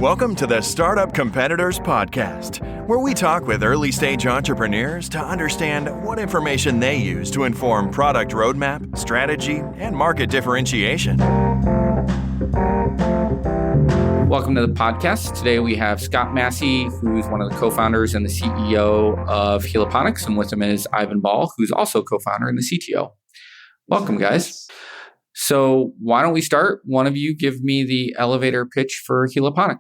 Welcome to the Startup Competitors Podcast, where we talk with early-stage entrepreneurs to understand what information they use to inform product roadmap, strategy, and market differentiation. Welcome to the podcast. Today we have Scott Massey, who's one of the co-founders and the CEO of Heliponix, and with him is Ivan Ball, who's also co-founder and the CTO. Welcome, guys. So why don't we start? One of you give me the elevator pitch for Heliponix.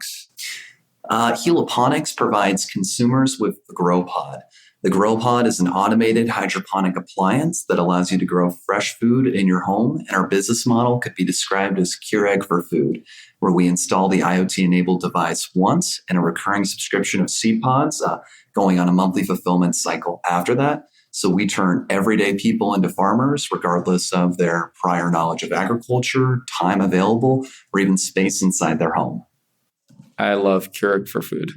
Heliponix provides consumers with the Grow Pod. The Grow Pod is an automated hydroponic appliance that allows you to grow fresh food in your home, and our business model could be described as Keurig for food, where we install the IoT-enabled device once and a recurring subscription of seed pods going on a monthly fulfillment cycle after that. So we turn everyday people into farmers, regardless of their prior knowledge of agriculture, time available, or even space inside their home. I love Keurig for food.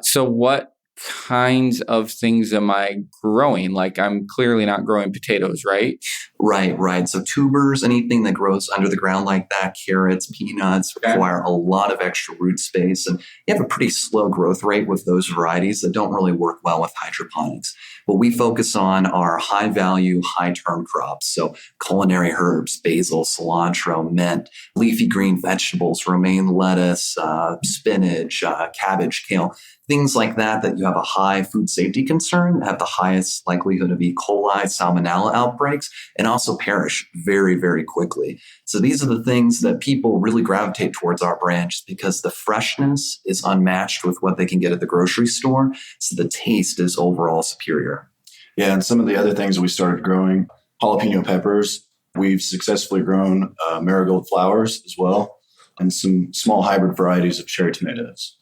So what kinds of things am I growing? Like, I'm clearly not growing potatoes, right? Right. So tubers, anything that grows under the ground like that, carrots, peanuts, require a lot of extra root space. And you have a pretty slow growth rate with those varieties that don't really work well with hydroponics. What we focus on are high value, high term crops. So culinary herbs, basil, cilantro, mint, leafy green vegetables, romaine lettuce, spinach, cabbage, kale, things like that you have a high food safety concern, have the highest likelihood of E. coli, salmonella outbreaks, and also perish very, very quickly. So these are the things that people really gravitate towards our brand just because the freshness is unmatched with what they can get at the grocery store. So the taste is overall superior. Yeah, and some of the other things that we started growing, jalapeno peppers. We've successfully grown marigold flowers as well, and some small hybrid varieties of cherry tomatoes.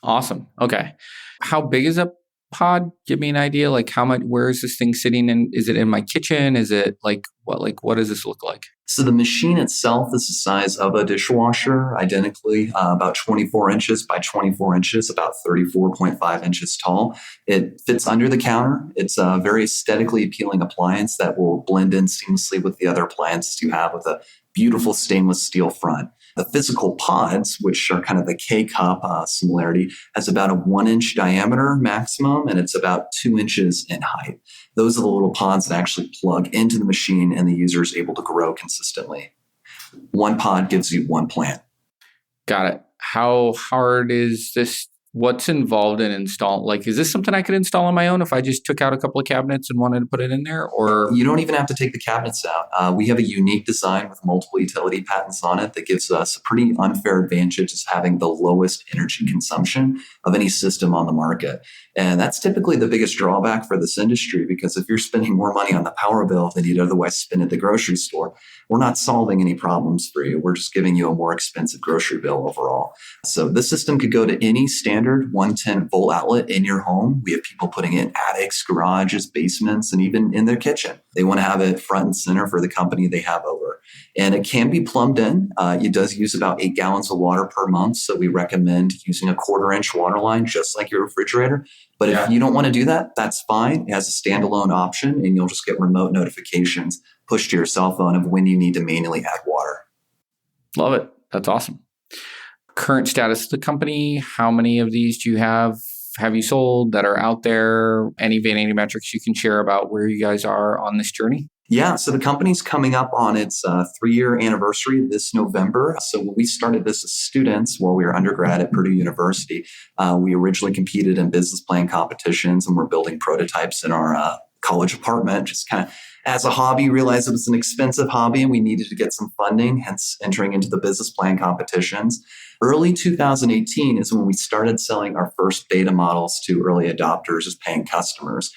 Awesome. Okay. How big is a pod? Give me an idea. Like how much, where is this thing sitting in? Is it in my kitchen? Is it what does this look like? So the machine itself is the size of a dishwasher, identically about 24 inches by 24 inches, about 34.5 inches tall. It fits under the counter. It's a very aesthetically appealing appliance that will blend in seamlessly with the other appliances you have with a beautiful stainless steel front. The physical pods, which are kind of the K-cup similarity, has about a 1-inch diameter maximum, and it's about 2 inches in height. Those are the little pods that actually plug into the machine, and the user is able to grow consistently. One pod gives you one plant. Got it. How hard is this? What's involved in install? Like, is this something I could install on my own if I just took out a couple of cabinets and wanted to put it in there? Or you don't even have to take the cabinets out. We have a unique design with multiple utility patents on it that gives us a pretty unfair advantage as having the lowest energy consumption of any system on the market. And that's typically the biggest drawback for this industry, because if you're spending more money on the power bill than you'd otherwise spend at the grocery store, we're not solving any problems for you. We're just giving you a more expensive grocery bill overall. So this system could go to any standard 110 volt outlet in your home. We have people putting it in attics, garages, basements, and even in their kitchen. They want to have it front and center for the company they have over. And it can be plumbed in. It does use about 8 gallons of water per month. So we recommend using a 1/4-inch water line, just like your refrigerator. But if you don't want to do that, that's fine. It has a standalone option, and you'll just get remote notifications pushed to your cell phone of when you need to manually add water. Love it. That's awesome. Current status of the company. How many of these do you have? Have you sold that are out there? Any vanity metrics you can share about where you guys are on this journey? Yeah, so the company's coming up on its 3-year anniversary this November. So when we started this as students while we were undergrad at Purdue University, we originally competed in business plan competitions, and we're building prototypes in our college apartment, just kind of as a hobby. Realized it was an expensive hobby and we needed to get some funding, hence entering into the business plan competitions. Early 2018 is when we started selling our first beta models to early adopters as paying customers.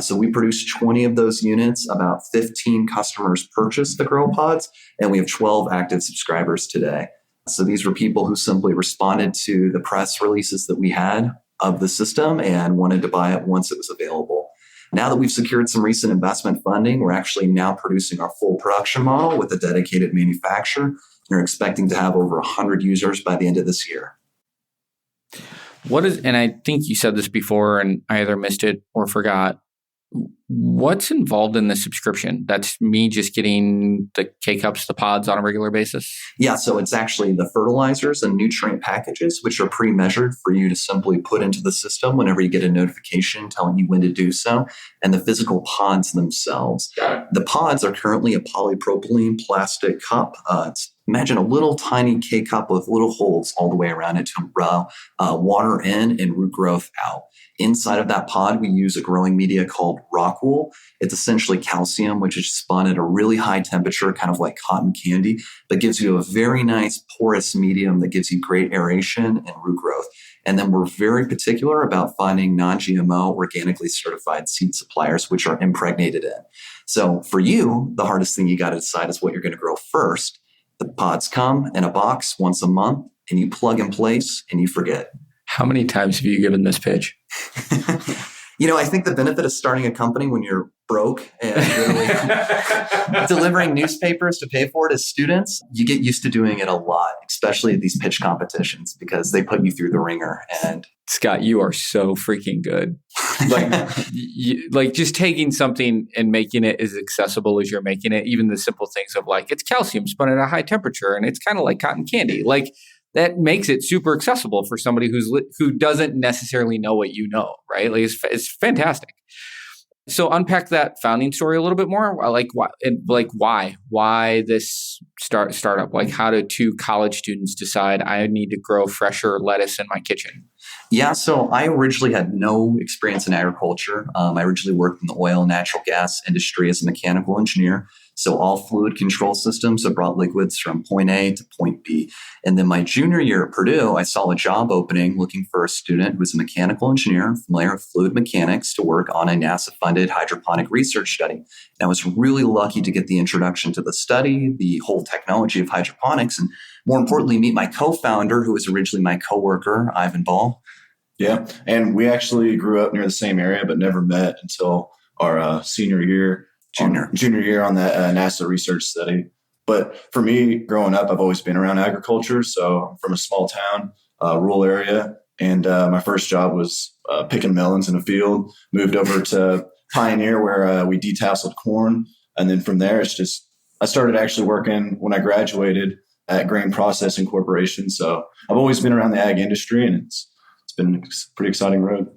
So we produced 20 of those units. About 15 customers purchased the Grow Pods, and we have 12 active subscribers today. So these were people who simply responded to the press releases that we had of the system and wanted to buy it once it was available. Now that we've secured some recent investment funding, we're actually now producing our full production model with a dedicated manufacturer. We're expecting to have over 100 users by the end of this year. And I think you said this before and I either missed it or forgot. What's involved in the subscription? That's me just getting the K-Cups, the pods on a regular basis? Yeah, so it's actually the fertilizers and nutrient packages, which are pre-measured for you to simply put into the system whenever you get a notification telling you when to do so, and the physical pods themselves. The pods are currently a polypropylene plastic cup. Imagine a little tiny K-cup with little holes all the way around it to allow water in and root growth out. Inside of that pod, we use a growing media called rock wool. It's essentially calcium, which is spun at a really high temperature, kind of like cotton candy, but gives you a very nice porous medium that gives you great aeration and root growth. And then we're very particular about finding non-GMO, organically certified seed suppliers, which are impregnated in. So for you, the hardest thing you got to decide is what you're going to grow first. The pods come in a box once a month, and you plug in place and you forget. How many times have you given this pitch? I think the benefit of starting a company when you're broke and literally delivering newspapers to pay for it as students, you get used to doing it a lot, especially at these pitch competitions, because they put you through the ringer. And Scott, you are so freaking good. Like just taking something and making it as accessible as you're making it, even the simple things of like, it's calcium spun at a high temperature and it's kind of like cotton candy. Like that makes it super accessible for somebody who doesn't necessarily know what you know, right? Like it's fantastic. So unpack that founding story a little bit more. Why this startup? Like, how did two college students decide I need to grow fresher lettuce in my kitchen? Yeah, so I originally had no experience in agriculture. I originally worked in the oil and natural gas industry as a mechanical engineer. So all fluid control systems that brought liquids from point A to point B. And then my junior year at Purdue, I saw a job opening looking for a student who was a mechanical engineer, familiar with fluid mechanics, to work on a NASA-funded hydroponic research study. And I was really lucky to get the introduction to the study, the whole technology of hydroponics, and more importantly, meet my co-founder, who was originally my coworker, Ivan Ball. Yeah, and we actually grew up near the same area, but never met until our junior year on that NASA research study. But for me, growing up, I've always been around agriculture. So I'm from a small town, rural area. And my first job was picking melons in a field, moved over to Pioneer where we detasseled corn. And then from there, I started actually working when I graduated at Grain Processing Corporation. So I've always been around the ag industry, and it's been a pretty exciting road.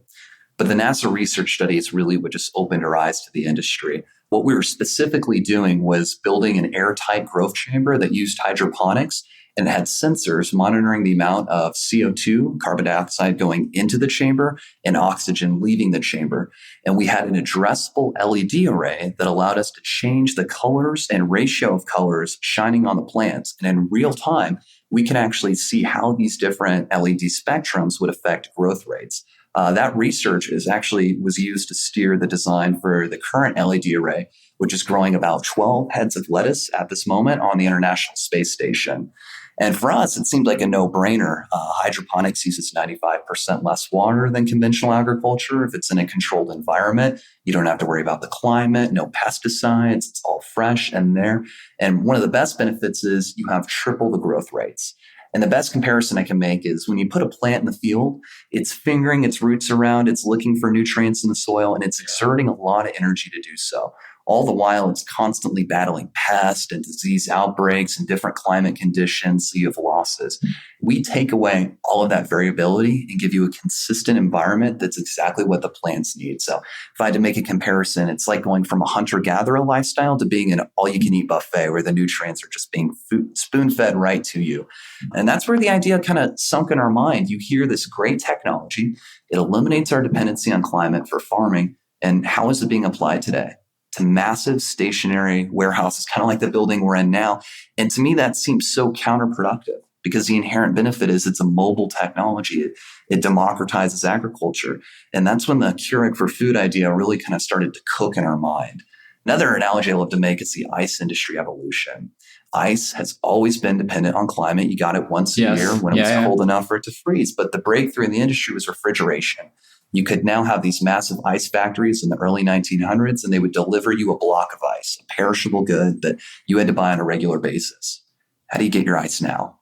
But the NASA research study is really what just opened our eyes to the industry. What we were specifically doing was building an airtight growth chamber that used hydroponics and had sensors monitoring the amount of CO2, carbon dioxide, going into the chamber and oxygen leaving the chamber. And we had an addressable LED array that allowed us to change the colors and ratio of colors shining on the plants. And in real time, we can actually see how these different LED spectrums would affect growth rates. That research was used to steer the design for the current LED array, which is growing about 12 heads of lettuce at this moment on the International Space Station. And for us, it seemed like a no-brainer. Hydroponics uses 95% less water than conventional agriculture. If it's in a controlled environment, you don't have to worry about the climate, no pesticides, it's all fresh and there. And one of the best benefits is you have triple the growth rates. And the best comparison I can make is when you put a plant in the field, it's fingering its roots around, it's looking for nutrients in the soil, and it's exerting a lot of energy to do so. All the while, it's constantly battling pest and disease outbreaks and different climate conditions, so you have losses. We take away all of that variability and give you a consistent environment that's exactly what the plants need. So if I had to make a comparison, it's like going from a hunter-gatherer lifestyle to being an all-you-can-eat buffet where the nutrients are just being spoon-fed right to you. And that's where the idea kind of sunk in our mind. You hear this great technology. It eliminates our dependency on climate for farming. And how is it being applied today? To massive stationary warehouses, kind of like the building we're in now. And to me, that seems so counterproductive because the inherent benefit is it's a mobile technology. It democratizes agriculture. And that's when the Keurig for food idea really kind of started to cook in our mind. Another analogy I love to make is the ice industry evolution. Ice has always been dependent on climate. You got it once a year when it was cold enough for it to freeze. But the breakthrough in the industry was refrigeration. You could now have these massive ice factories in the early 1900s, and they would deliver you a block of ice, a perishable good that you had to buy on a regular basis. How do you get your ice now?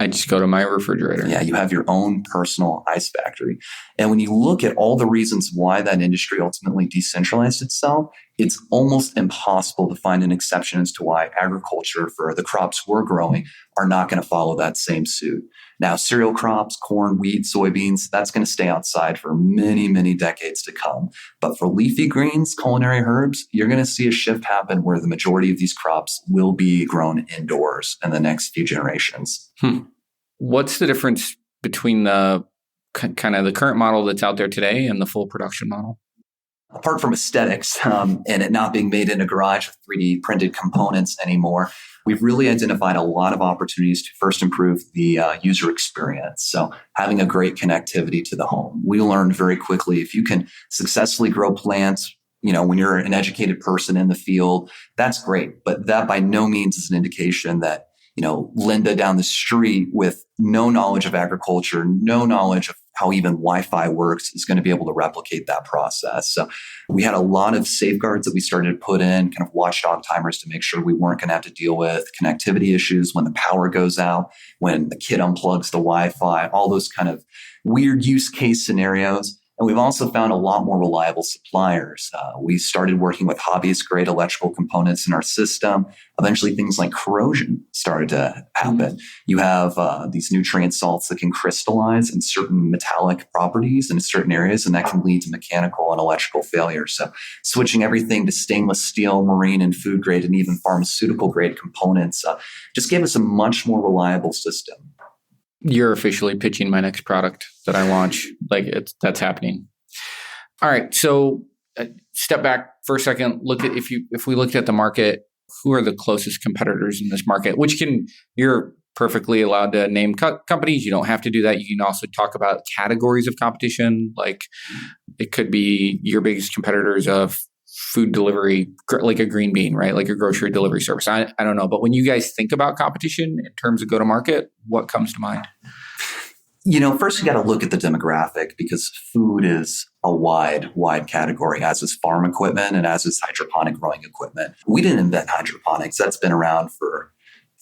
I just go to my refrigerator. Yeah, you have your own personal ice factory. And when you look at all the reasons why that industry ultimately decentralized itself, it's almost impossible to find an exception as to why agriculture for the crops we're growing are not going to follow that same suit. Now, cereal crops, corn, wheat, soybeans, that's going to stay outside for many, many decades to come. But for leafy greens, culinary herbs, you're going to see a shift happen where the majority of these crops will be grown indoors in the next few generations. What's the difference between the kind of the current model that's out there today and the full production model? Apart from aesthetics and it not being made in a garage with 3D printed components anymore, we've really identified a lot of opportunities to first improve the user experience. So having a great connectivity to the home. We learned very quickly if you can successfully grow plants, when you're an educated person in the field, that's great. But that by no means is an indication that Linda down the street with no knowledge of agriculture, no knowledge of how even Wi-Fi works is going to be able to replicate that process. So we had a lot of safeguards that we started to put in, kind of watchdog timers to make sure we weren't going to have to deal with connectivity issues when the power goes out, when the kid unplugs the Wi-Fi, all those kind of weird use case scenarios. And we've also found a lot more reliable suppliers. We started working with hobbyist-grade electrical components in our system. Eventually, things like corrosion started to happen. You have these nutrient salts that can crystallize in certain metallic properties in certain areas, and that can lead to mechanical and electrical failure. So switching everything to stainless steel, marine and food grade, and even pharmaceutical grade components just gave us a much more reliable system. You're officially pitching my next product that I launch. That's happening. All right. So step back for a second. Look at if we looked at the market, who are the closest competitors in this market? You're perfectly allowed to name companies. You don't have to do that. You can also talk about categories of competition. Like it could be your biggest competitors of food delivery, like a Green Bean, right? Like a grocery delivery service. I don't know. But when you guys think about competition in terms of go-to-market, what comes to mind? First you got to look at the demographic because food is a wide category, as is farm equipment and as is hydroponic growing equipment. We didn't invent hydroponics. That's been around for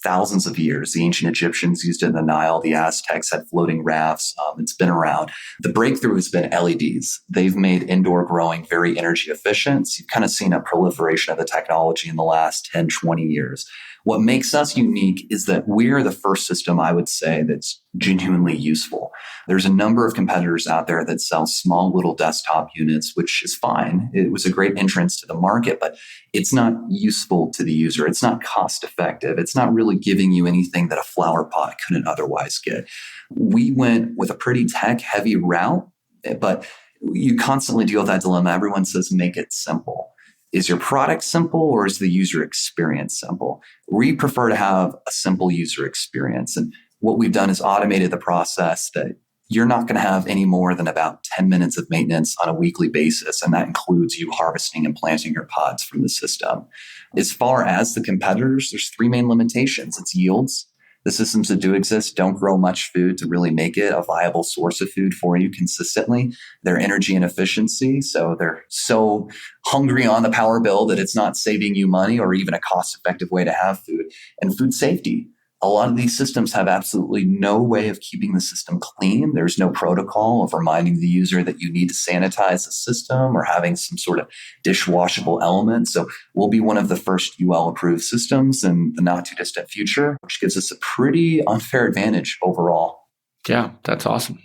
thousands of years. The ancient Egyptians used it in the Nile. The Aztecs had floating rafts. It's been around. The breakthrough has been LEDs. They've made indoor growing very energy efficient. So you've kind of seen a proliferation of the technology in the last 10, 20 years. What makes us unique is that we're the first system, I would say, that's genuinely useful. There's a number of competitors out there that sell small little desktop units, which is fine. It was a great entrance to the market, but it's not useful to the user. It's not cost effective. It's not really giving you anything that a flower pot couldn't otherwise get. We went with a pretty tech heavy route, but you constantly deal with that dilemma. Everyone says, make it simple. Is your product simple or is the user experience simple? We prefer to have a simple user experience. And what we've done is automated the process that you're not going to have any more than about 10 minutes of maintenance on a weekly basis. And that includes you harvesting and planting your pods from the system. As far as the competitors, there's three main limitations. It's yields. The systems that do exist don't grow much food to really make it a viable source of food for you consistently. Their energy and efficiency. So they're so hungry on the power bill that it's not saving you money or even a cost-effective way to have food. And food safety. A lot of these systems have absolutely no way of keeping the system clean. There's no protocol of reminding the user that you need to sanitize the system or having some sort of dishwashable element. So we'll be one of the first UL approved systems in the not too distant future, which gives us a pretty unfair advantage overall. Yeah, that's awesome.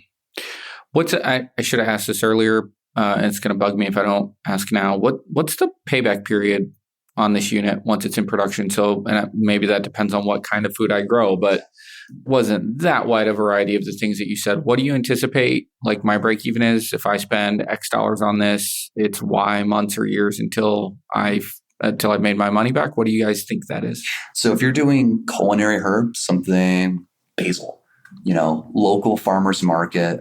I should have asked this earlier, and it's going to bug me if I don't ask now. What's the payback period on this unit once it's in production? So, and maybe that depends on what kind of food I grow, but wasn't that wide a variety of the things that you said. What do you anticipate like my break even is if I spend X dollars on this, it's Y months or years until I've made my money back? What do you guys think that is? So if you're doing culinary herbs, something basil, local farmers market,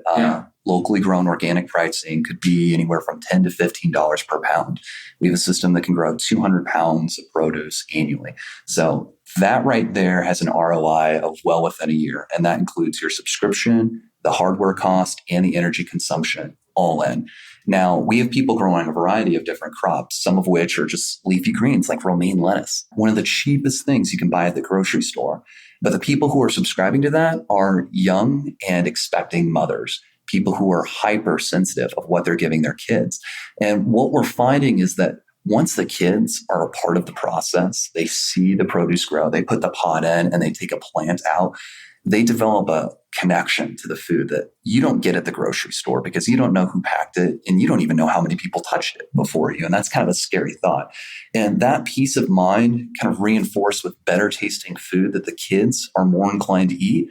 locally grown organic pricing could be anywhere from $10 to $15 per pound. We have a system that can grow 200 pounds of produce annually. So that right there has an ROI of well within a year. And that includes your subscription, the hardware cost, and the energy consumption all in. Now, we have people growing a variety of different crops, some of which are just leafy greens like romaine lettuce, one of the cheapest things you can buy at the grocery store. But the people who are subscribing to that are young and expecting mothers, people who are hypersensitive of what they're giving their kids. And what we're finding is that once the kids are a part of the process, they see the produce grow, they put the pot in and they take a plant out, they develop a connection to the food that you don't get at the grocery store because you don't know who packed it and you don't even know how many people touched it before you. And that's kind of a scary thought. And that peace of mind kind of reinforced with better tasting food that the kids are more inclined to eat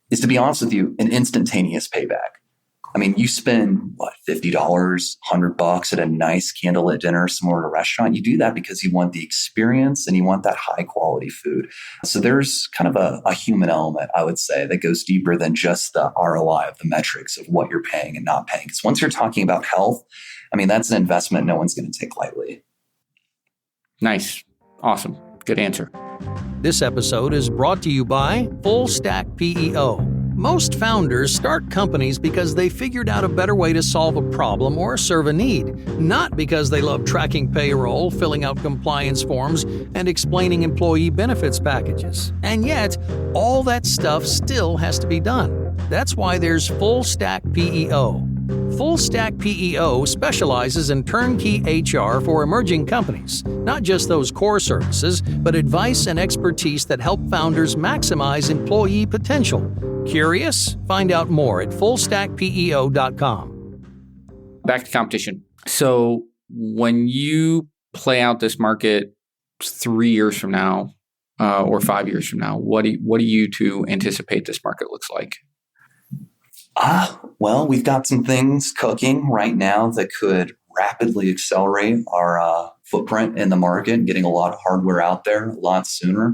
is, to be honest with you, an instantaneous payback. I mean, you spend $50, $100 at a nice candlelit dinner somewhere at a restaurant. You do that because you want the experience and you want that high quality food. So there's kind of a human element, I would say, that goes deeper than just the ROI of the metrics of what you're paying and not paying. Because once you're talking about health, I mean, that's an investment no one's going to take lightly. Nice. Awesome. Good answer. This episode is brought to you by Full Stack PEO. Most founders start companies because they figured out a better way to solve a problem or serve a need, not because they love tracking payroll, filling out compliance forms, and explaining employee benefits packages. And yet, all that stuff still has to be done. That's why there's Full Stack PEO. Full Stack PEO specializes in turnkey HR for emerging companies, not just those core services, but advice and expertise that help founders maximize employee potential. Curious? Find out more at fullstackpeo.com. Back to competition. So when you play out this market 3 years from now or 5 years from now, what do you two anticipate this market looks like? Well, we've got some things cooking right now that could rapidly accelerate our footprint in the market and getting a lot of hardware out there a lot sooner.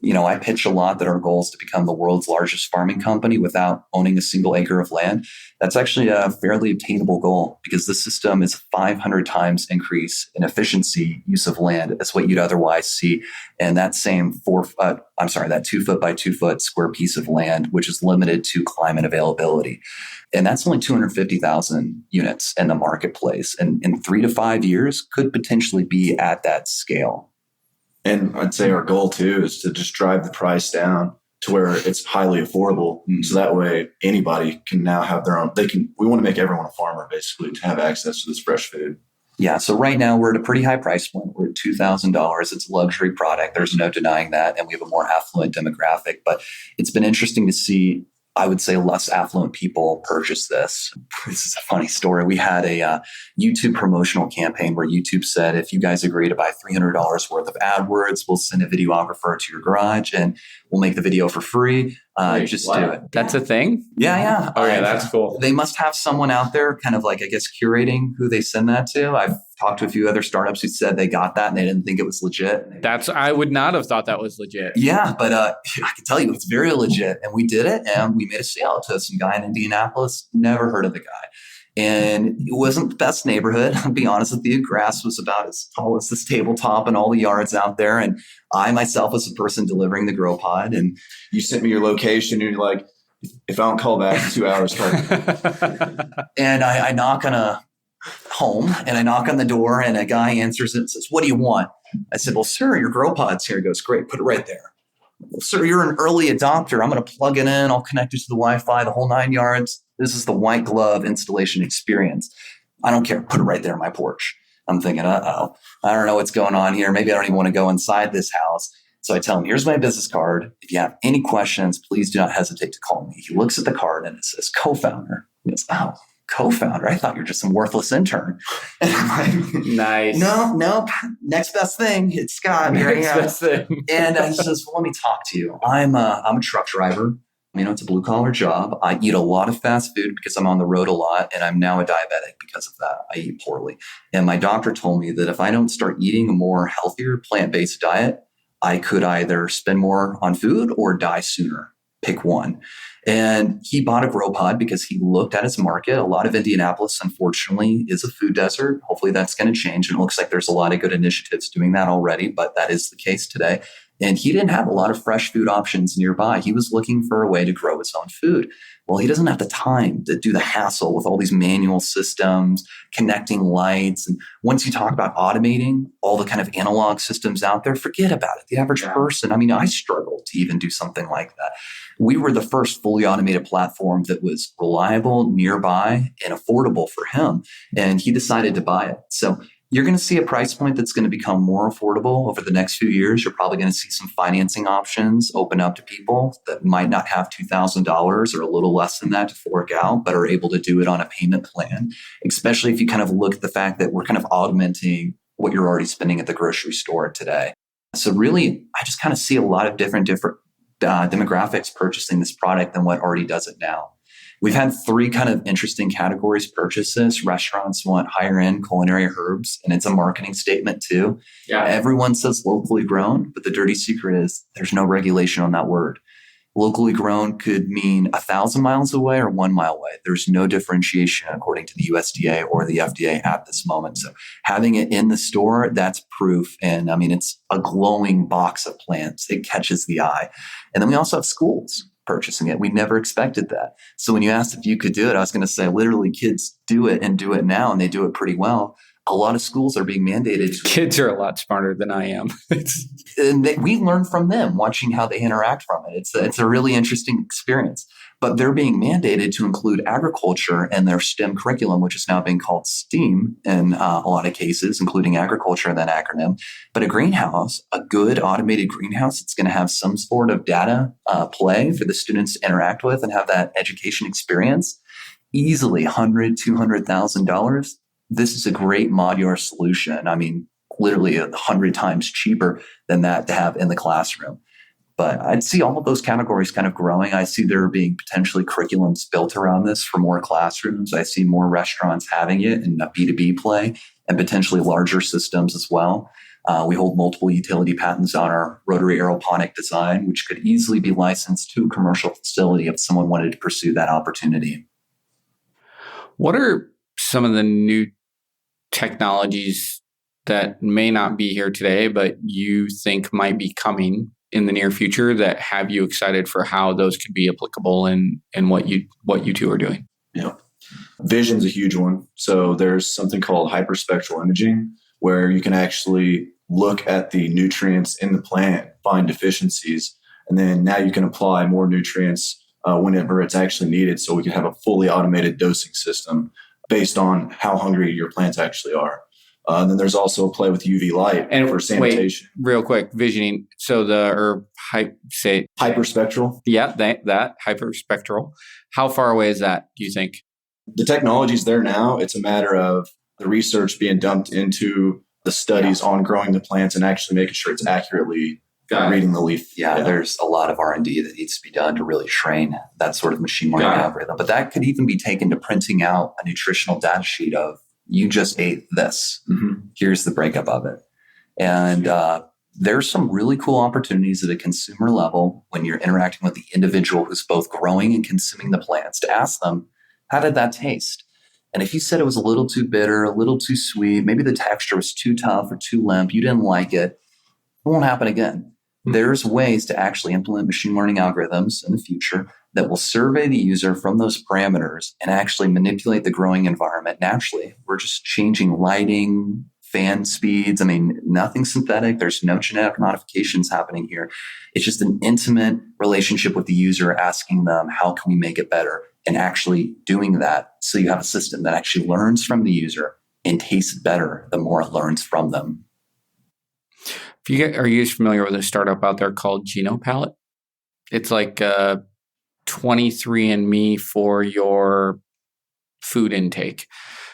You know, I pitch a lot that our goal is to become the world's largest farming company without owning a single acre of land. That's actually a fairly obtainable goal because the system is 500 times increase in efficiency use of land as what you'd otherwise see in that same 2 foot by 2 foot square piece of land, which is limited to climate availability. And that's only 250,000 units in the marketplace. And in 3 to 5 years could potentially be at that scale. And I'd say our goal too is to just drive the price down to where it's highly affordable. Mm-hmm. So that way anybody can now have their own, we want to make everyone a farmer basically to have access to this fresh food. Yeah. So right now we're at a pretty high price point. We're at $2,000. It's a luxury product. There's no denying that. And we have a more affluent demographic, but it's been interesting to see, I would say, less affluent people purchase this. This is a funny story. We had a YouTube promotional campaign where YouTube said, if you guys agree to buy $300 worth of AdWords, we'll send a videographer to your garage and we'll make the video for free. Just do it. That's a thing? Yeah. Oh, yeah, that's cool. They must have someone out there kind of like, I guess, curating who they send that to. I've talked to a few other startups who said they got that and they didn't think it was legit. I would not have thought that was legit. Yeah, but I can tell you it's very legit. And we did it and we made a sale to some guy in Indianapolis. Never heard of the guy. And it wasn't the best neighborhood. I'll be honest with you. Grass was about as tall as this tabletop and all the yards out there. And I myself was the person delivering the grow pod. And you sent me your location and you're like, if I don't call back in 2 hours, call me. And I knock on a home and I knock on the door and a guy answers it and says, what do you want? I said, well, sir, your grow pod's here. He goes, great, put it right there. Well, sir, you're an early adopter. I'm going to plug it in. I'll connect it to the Wi-Fi, the whole 9 yards. This is the white glove installation experience. I don't care. Put it right there on my porch. I'm thinking, I don't know what's going on here. Maybe I don't even want to go inside this house. So I tell him, here's my business card. If you have any questions, please do not hesitate to call me. He looks at the card and it says co-founder. He goes, oh, co-founder? I thought you were just some worthless intern. And I'm like, nice. No. Next best thing. It's Scott. Here I am. Next best thing. And he says, well, let me talk to you. I'm a truck driver. You know, it's a blue collar job. I eat a lot of fast food because I'm on the road a lot. And I'm now a diabetic because of that. I eat poorly. And my doctor told me that if I don't start eating a more healthier plant-based diet, I could either spend more on food or die sooner. Pick one. And he bought a grow pod because he looked at his market. A lot of Indianapolis, unfortunately, is a food desert. Hopefully that's going to change. And it looks like there's a lot of good initiatives doing that already, but that is the case today. And he didn't have a lot of fresh food options nearby. He was looking for a way to grow his own food. Well, he doesn't have the time to do the hassle with all these manual systems, connecting lights. And once you talk about automating all the kind of analog systems out there, forget about it. The average person, I mean, I struggled to even do something like that. We were the first fully automated platform that was reliable, nearby, and affordable for him. And he decided to buy it. So you're going to see a price point that's going to become more affordable over the next few years. You're probably going to see some financing options open up to people that might not have $2,000 or a little less than that to fork out, but are able to do it on a payment plan, especially if you kind of look at the fact that we're kind of augmenting what you're already spending at the grocery store today. So really, I just kind of see a lot of different demographics purchasing this product than what already does it now. We've had 3 kind of interesting categories purchase this. Restaurants want higher end culinary herbs, and it's a marketing statement too. Yeah. Everyone says locally grown, but the dirty secret is there's no regulation on that word. Locally grown could mean 1,000 miles away or 1 mile away. There's no differentiation according to the USDA or the FDA at this moment. So having it in the store, that's proof. And I mean, it's a glowing box of plants. It catches the eye. And then we also have schools purchasing it. We never expected that. So when you asked if you could do it, I was going to say literally kids do it and do it now, and they do it pretty well. A lot of schools are being mandated. Kids are a lot smarter than I am. And we learn from them, watching how they interact from it. It's a really interesting experience. But they're being mandated to include agriculture in their STEM curriculum, which is now being called STEAM in a lot of cases, including agriculture in that acronym. But a greenhouse, a good automated greenhouse, it's going to have some sort of data play for the students to interact with and have that education experience. Easily $100,000, $200,000. This is a great modular solution. I mean, literally 100 times cheaper than that to have in the classroom. But I'd see all of those categories kind of growing. I see there being potentially curriculums built around this for more classrooms. I see more restaurants having it in a B2B play and potentially larger systems as well. We hold multiple utility patents on our rotary aeroponic design, which could easily be licensed to a commercial facility if someone wanted to pursue that opportunity. What are some of the new technologies that may not be here today, but you think might be coming in the near future that have you excited for how those could be applicable in what you two are doing? Yeah. Vision's a huge one. So there's something called hyperspectral imaging, where you can actually look at the nutrients in the plant, find deficiencies, and then now you can apply more nutrients whenever it's actually needed. So we can have a fully automated dosing system based on how hungry your plants actually are. And then there's also a play with UV light and for sanitation. Wait, real quick, visioning. So hyperspectral. Yeah, that hyperspectral. How far away is that, do you think? The technology's there now. It's a matter of the research being dumped into the studies on growing the plants and actually making sure it's accurately reading the leaf. Yeah, there's a lot of R&D that needs to be done to really train that sort of machine learning algorithm. But that could even be taken to printing out a nutritional data sheet of, you just ate this. Mm-hmm. Here's the breakup of it. And there's some really cool opportunities at a consumer level when you're interacting with the individual who's both growing and consuming the plants to ask them, how did that taste? And if you said it was a little too bitter, a little too sweet, maybe the texture was too tough or too limp, you didn't like it, it won't happen again. There's ways to actually implement machine learning algorithms in the future that will survey the user from those parameters and actually manipulate the growing environment naturally. We're just changing lighting, fan speeds. I mean, nothing synthetic. There's no genetic modifications happening here. It's just an intimate relationship with the user, asking them, how can we make it better? And actually doing that. So you have a system that actually learns from the user and tastes better the more it learns from them. Are you familiar with a startup out there called Genome Palette? It's like 23andMe for your food intake.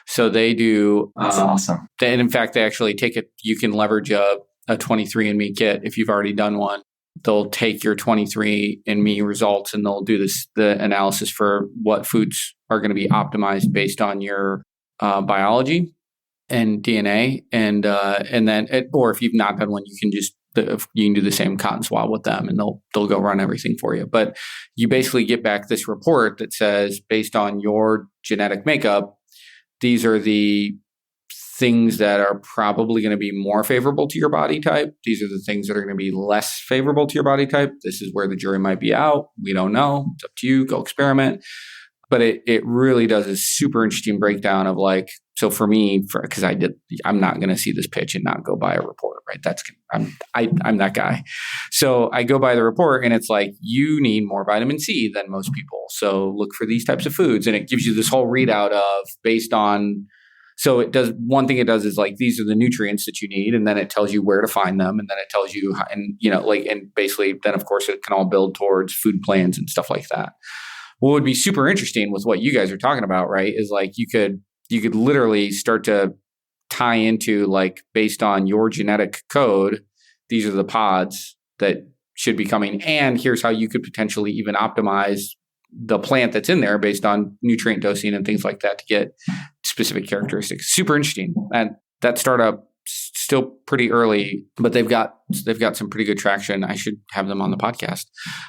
So they do. That's awesome. And in fact, they actually take it. You can leverage a 23andMe kit if you've already done one. They'll take your 23andMe results and they'll do the analysis for what foods are going to be optimized based on your biology and DNA, and then or if you've not done one, you can do the same cotton swab with them, and they'll go run everything for you. But you basically get back this report that says, based on your genetic makeup, these are the things that are probably going to be more favorable to your body type. These are the things that are going to be less favorable to your body type. This is where the jury might be out. We don't know. It's up to you. Go experiment. But it really does a super interesting breakdown of like, so for me, because I'm not going to see this pitch and not go buy a report, right? I'm that guy. So I go buy the report and it's like, you need more vitamin C than most people. So look for these types of foods. And it gives you this whole readout of based on, so it does, one thing it does is like, these are the nutrients that you need. And then it tells you where to find them. And then it tells you, and basically then of course it can all build towards food plans and stuff like that. What would be super interesting with what you guys are talking about, right, is like you could literally start to tie into like based on your genetic code, these are the pods that should be coming. And here's how you could potentially even optimize the plant that's in there based on nutrient dosing and things like that to get specific characteristics. Super interesting. And that startup still pretty early, but they've got some pretty good traction. I should have them on the podcast.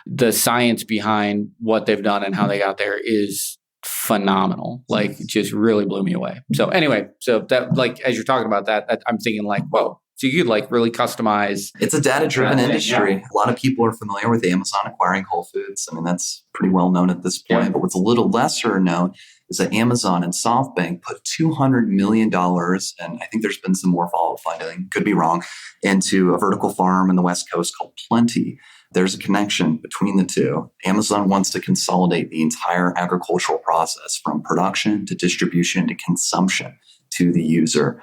The science behind what they've done and how they got there is phenomenal. Like, just really blew me away. So anyway, so that, like, as you're talking about that, I'm thinking like, whoa. So you could like really customize. It's a data-driven industry. Yeah. A lot of people are familiar with Amazon acquiring Whole Foods. I mean, that's pretty well known at this point. Yeah. But what's a little lesser known is that Amazon and SoftBank put $200 million, and I think there's been some more follow-up funding, could be wrong, into a vertical farm in the West Coast called Plenty. There's a connection between the two. Amazon wants to consolidate the entire agricultural process from production to distribution to consumption to the user.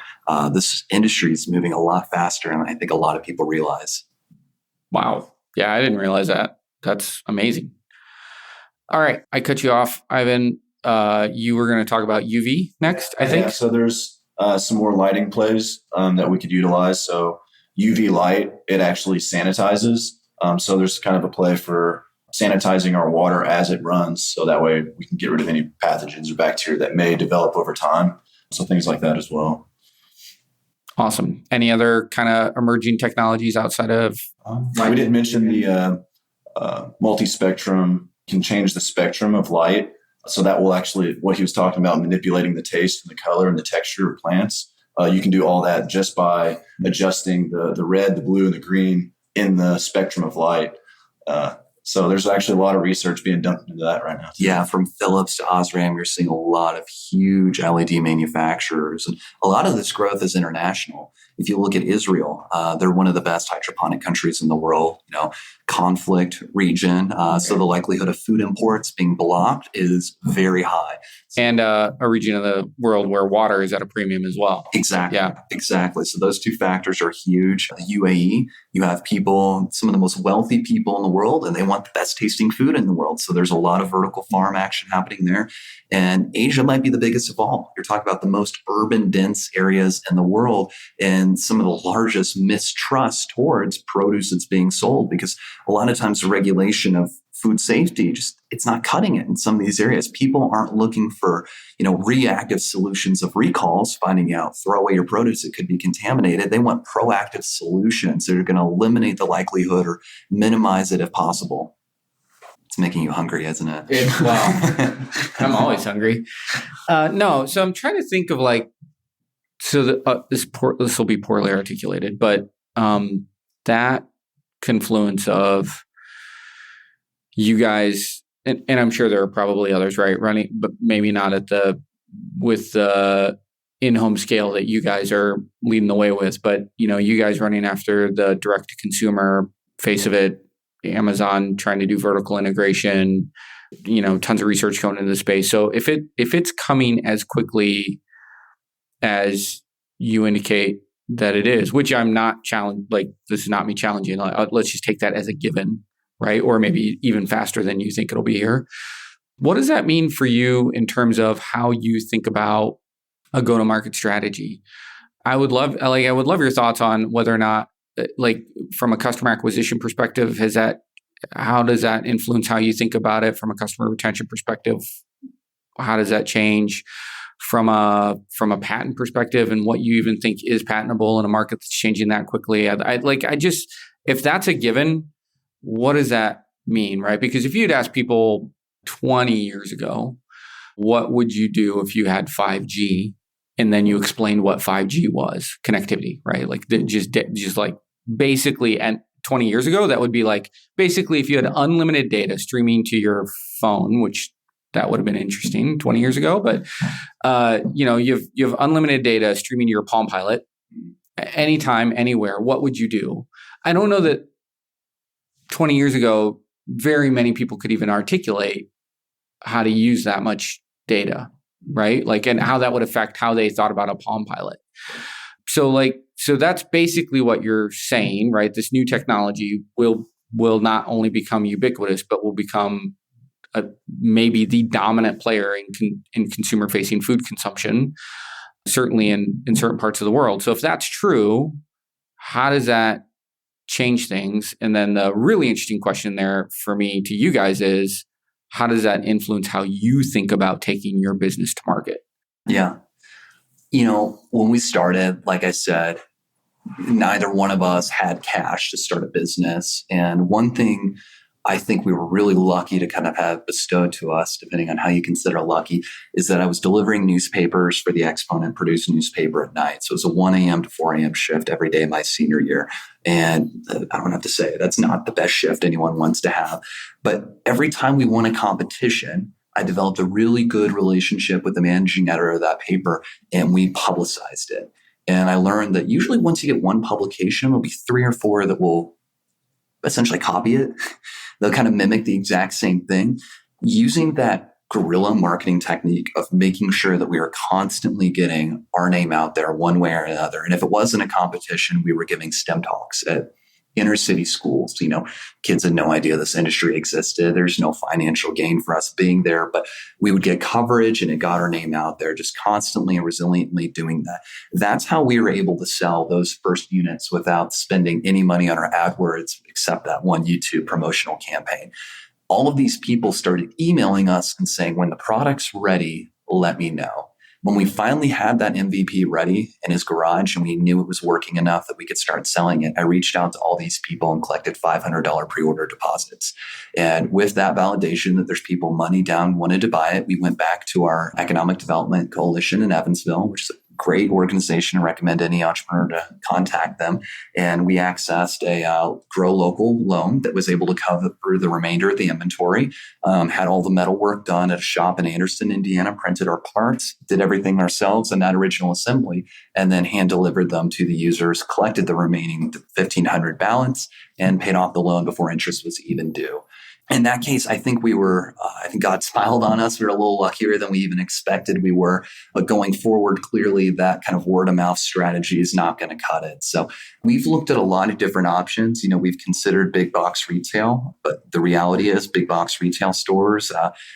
This industry is moving a lot faster, and I think a lot of people realize. Wow. Yeah, I didn't realize that. That's amazing. All right. I cut you off, Ivan. You were going to talk about UV next, I think. Yeah, so there's some more lighting plays that we could utilize. So UV light, it actually sanitizes. So there's kind of a play for sanitizing our water as it runs. So that way we can get rid of any pathogens or bacteria that may develop over time. So things like that as well. Awesome. Any other kind of emerging technologies outside of? We didn't mention the multi-spectrum can change the spectrum of light. So that will actually, what he was talking about, manipulating the taste and the color and the texture of plants. You can do all that just by adjusting the red, the blue, and the green in the spectrum of light. So there's actually a lot of research being done into that right now. Yeah, from Philips to Osram, you're seeing a lot of huge LED manufacturers. And a lot of this growth is international. If you look at Israel, they're one of the best hydroponic countries in the world, conflict region. So the likelihood of food imports being blocked is very high. And a region of the world where water is at a premium as well. Exactly. Yeah. Exactly. So those two factors are huge. The UAE, you have people, some of the most wealthy people in the world, and they want the best tasting food in the world. So there's a lot of vertical farm action happening there. And Asia might be the biggest of all. You're talking about the most urban dense areas in the world and some of the largest mistrust towards produce that's being sold, because a lot of times the regulation of food safety, it's not cutting it in some of these areas. People aren't looking for, reactive solutions of recalls, finding out, throw away your produce, it could be contaminated. They want proactive solutions that are going to eliminate the likelihood or minimize it if possible. It's making you hungry, isn't it? Well, I'm always hungry. No, so I'm trying to think of this will be poorly articulated, but that confluence of you guys, and I'm sure there are probably others, right, running, but maybe not with the in-home scale that you guys are leading the way with. But you guys running after the direct-to-consumer face of it, Amazon trying to do vertical integration, tons of research going into the space. So if it's coming as quickly as you indicate that it is, which I'm not challenged, like this is not me challenging. Let's just take that as a given. Right? Or maybe even faster than you think it'll be here. What does that mean for you in terms of how you think about a go-to-market strategy? I would love your thoughts on whether or not, from a customer acquisition perspective, how does that influence how you think about it? From a customer retention perspective, how does that change? From a patent perspective, and what you even think is patentable in a market that's changing that quickly? If that's a given, what does that mean, right? Because if you'd asked people 20 years ago, what would you do if you had 5G And then you explained what 5G was, connectivity, right? Like just like basically, and 20 years ago, that would be like, basically if you had unlimited data streaming to your phone, which that would have been interesting 20 years ago, but you have unlimited data streaming to your Palm Pilot anytime, anywhere. What would you do? I don't know that 20 years ago, very many people could even articulate how to use that much data, right? Like, and how that would affect how they thought about a Palm Pilot. So that's basically what you're saying, right? This new technology will not only become ubiquitous, but will become maybe the dominant player in consumer-facing food consumption, certainly in certain parts of the world. So if that's true, how does that change things? And then the really interesting question there for me to you guys is, how does that influence how you think about taking your business to market? Yeah. When we started, like I said, neither one of us had cash to start a business. And one thing I think we were really lucky to kind of have bestowed to us, depending on how you consider lucky, is that I was delivering newspapers for the Exponent Purdue newspaper at night. So it was a 1 a.m. to 4 a.m. shift every day my senior year. And I don't have to say, that's not the best shift anyone wants to have. But every time we won a competition, I developed a really good relationship with the managing editor of that paper, and we publicized it. And I learned that usually once you get one publication, there'll be 3 or 4 that will essentially copy it. They'll kind of mimic the exact same thing. Using that guerrilla marketing technique of making sure that we are constantly getting our name out there one way or another. And if it wasn't a competition, we were giving STEM talks at inner city schools. Kids had no idea this industry existed. There's no financial gain for us being there, but we would get coverage and it got our name out there, just constantly and resiliently doing that. That's how we were able to sell those first units without spending any money on our AdWords, except that one YouTube promotional campaign. All of these people started emailing us and saying, when the product's ready, let me know. When we finally had that MVP ready in his garage and we knew it was working enough that we could start selling it, I reached out to all these people and collected $500 pre-order deposits. And with that validation that there's people money down wanted to buy it, we went back to our Economic Development Coalition in Evansville, which is a great organization. I recommend any entrepreneur to contact them. And we accessed a grow local loan that was able to cover the remainder of the inventory, had all the metal work done at a shop in Anderson, Indiana, printed our parts, did everything ourselves in that original assembly, and then hand delivered them to the users, collected the remaining $1,500 balance, and paid off the loan before interest was even due. In that case, I think I think God smiled on us. We were a little luckier than we even expected we were. But going forward, clearly that kind of word of mouth strategy is not going to cut it. So we've looked at a lot of different options. We've considered big box retail, but the reality is big box retail stores,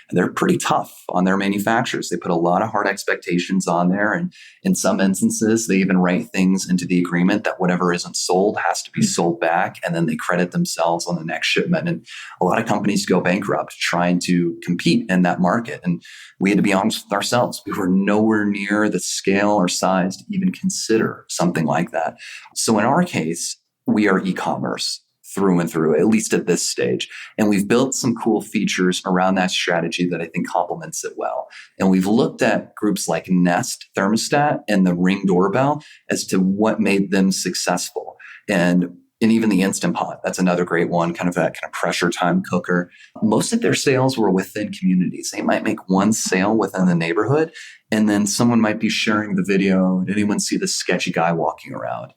they're pretty tough on their manufacturers. They put a lot of hard expectations on there. And in some instances, they even write things into the agreement that whatever isn't sold has to be sold back. And then they credit themselves on the next shipment. And a lot of companies go bankrupt trying to compete in that market. And we had to be honest with ourselves. We were nowhere near the scale or size to even consider something like that. So in our case, we are e-commerce through and through, at least at this stage. And we've built some cool features around that strategy that I think complements it well. And we've looked at groups like Nest Thermostat and the Ring doorbell as to what made them successful. And even the Instant Pot, that's another great one, kind of that kind of pressure time cooker. Most of their sales were within communities. They might make one sale within the neighborhood, and then someone might be sharing the video. Did anyone see this sketchy guy walking around?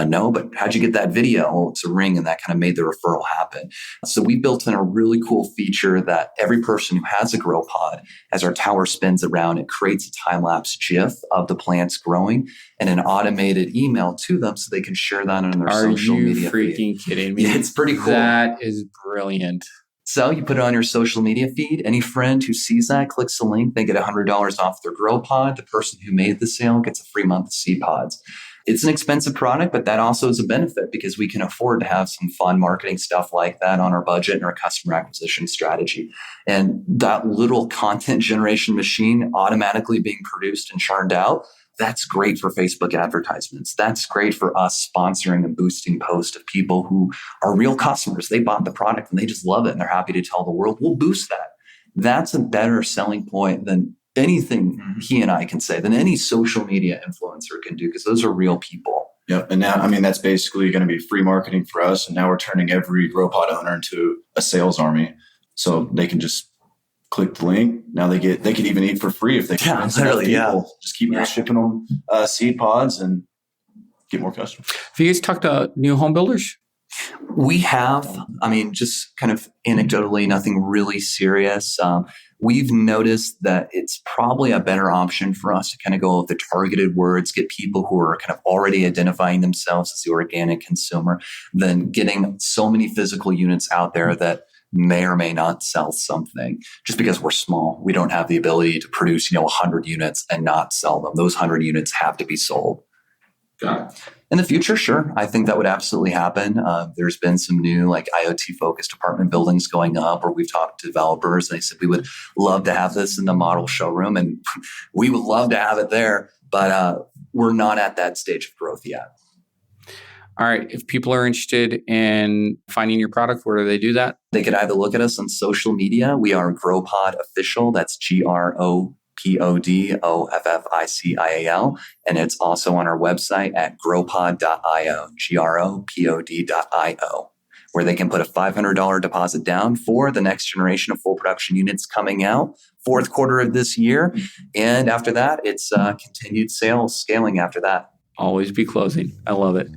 No, but how'd you get that video? Oh, it's a Ring, and that kind of made the referral happen. So we built in a really cool feature that every person who has a grow pod, as our tower spins around, it creates a time-lapse GIF of the plants growing and an automated email to them so they can share that on their social media feed. Are you freaking kidding me? Yeah, it's pretty cool. That is brilliant. So you put it on your social media feed. Any friend who sees that clicks the link, they get $100 off their grow pod. The person who made the sale gets a free month of seed pods. It's an expensive product, but that also is a benefit because we can afford to have some fun marketing stuff like that on our budget and our customer acquisition strategy. And that little content generation machine automatically being produced and churned out, that's great for Facebook advertisements. That's great for us sponsoring and boosting posts of people who are real customers. They bought the product and they just love it and they're happy to tell the world. We'll boost that. That's a better selling point than anything he and I can say than any social media influencer can do, because those are real people. Yep. And now, I mean, that's basically going to be free marketing for us. And now we're turning every grow pod owner into a sales army. So they can just click the link. Now they could even eat for free if they can. Literally, Just keep shipping them seed pods and get more customers. Have you guys talked to new home builders? We have, I mean, just kind of anecdotally, nothing really serious. We've noticed that it's probably a better option for us to kind of go with the targeted words, get people who are kind of already identifying themselves as the organic consumer, than getting so many physical units out there that may or may not sell something. Just because we're small, we don't have the ability to produce, 100 units and not sell them. Those 100 units have to be sold. Got it. In the future, sure. I think that would absolutely happen. There's been some new IoT-focused apartment buildings going up where we've talked to developers. And they said, we would love to have this in the model showroom, and we would love to have it there. But we're not at that stage of growth yet. All right. If people are interested in finding your product, where do they do that? They could either look at us on social media. We are GrowPod Official. That's GROPODOFFICIAL. And it's also on our website at growpod.io, GROPOD.io, where they can put a $500 deposit down for the next generation of full production units coming out fourth quarter of this year. And after that, it's continued sales scaling after that. Always be closing. I love it.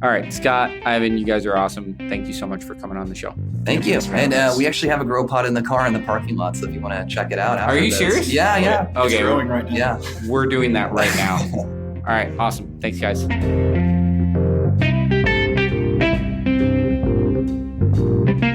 All right, Scott, Ivan, you guys are awesome. Thank you so much for coming on the show. Thank you. And we actually have a grow pod in the car in the parking lot, so if you want to check it out. Are you serious? Yeah. Okay. It's growing right now. Yeah. We're doing that right now. All right, awesome. Thanks, guys.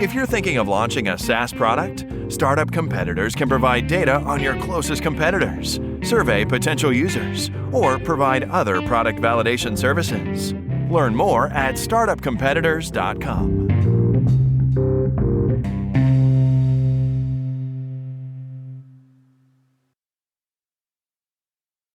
If you're thinking of launching a SaaS product, Startup Competitors can provide data on your closest competitors, survey potential users, or provide other product validation services. Learn more at startupcompetitors.com.